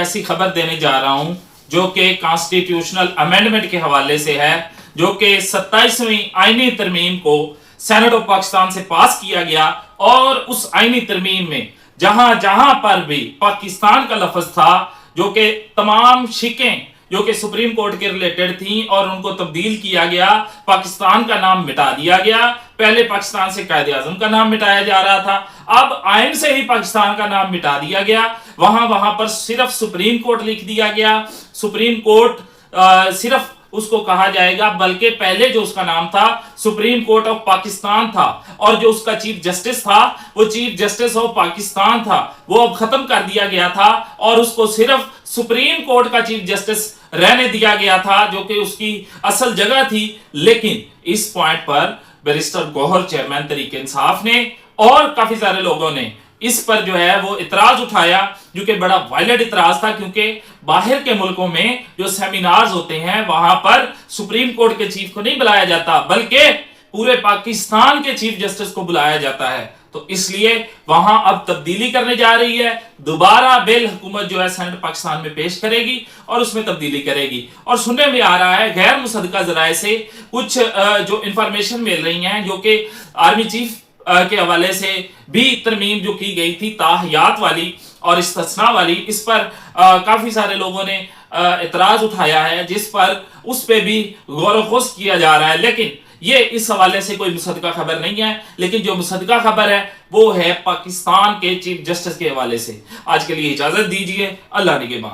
ایسی خبر دینے جا رہا ہوں جو کہ کانسٹیٹیوشنل امینڈمنٹ کے حوالے سے ہے، جو کہ 27ویں آئینی ترمیم کو سینٹ آف پاکستان سے پاس کیا گیا، اور اس آئینی ترمیم میں جہاں جہاں پر بھی پاکستان کا لفظ تھا، جو کہ تمام شکیں جو کہ سپریم کورٹ کے ریلیٹڈ تھیں، اور ان کو تبدیل کیا گیا، پاکستان کا نام مٹا دیا گیا۔ پہلے پاکستان سے قائد اعظم کا نام مٹایا جا رہا تھا، اب آئین سے ہی پاکستان کا نام مٹا دیا گیا، وہاں پر صرف سپریم کورٹ لکھ دیا گیا۔ سپریم کورٹ صرف اس کو کہا جائے گا، بلکہ پہلے جو اس کا نام تھا سپریم کورٹ آف پاکستان تھا، اور جو اس کا چیف جسٹس تھا وہ چیف جسٹس آف پاکستان تھا، وہ اب ختم کر دیا گیا تھا، اور اس کو صرف سپریم کورٹ کا چیف جسٹس رہنے دیا گیا تھا، جو کہ اس کی اصل جگہ تھی۔ لیکن اس پوائنٹ پر بیرسٹر گوہر چیئرمین تحریک انصاف نے اور کافی سارے لوگوں نے اس پر جو ہے وہ اعتراض اٹھایا، جو کہ بڑا وائلنٹ اعتراض تھا، کیونکہ باہر کے ملکوں میں جو سیمینارز ہوتے ہیں وہاں پر سپریم کورٹ کے چیف کو نہیں بلایا جاتا، بلکہ پورے پاکستان کے چیف جسٹس کو بلایا جاتا ہے۔ تو اس لیے وہاں اب تبدیلی کرنے جا رہی ہے، دوبارہ بل حکومت جو ہے سینٹ پاکستان میں پیش کرے گی اور اس میں تبدیلی کرے گی۔ اور سننے میں آ رہا ہے غیر مصدقہ ذرائع سے کچھ جو انفارمیشن مل رہی ہیں، جو کہ آرمی چیف کے حوالے سے بھی ترمیم جو کی گئی تھی تاحیات والی اور استثناء والی، اس پر کافی سارے لوگوں نے اعتراض اٹھایا ہے، جس پر اس پہ بھی غور و خوض کیا جا رہا ہے۔ لیکن یہ اس حوالے سے کوئی مصدقہ خبر نہیں ہے، لیکن جو مصدقہ خبر ہے وہ ہے پاکستان کے چیف جسٹس کے حوالے سے۔ آج کے لیے اجازت دیجیے، اللہ نگہبان۔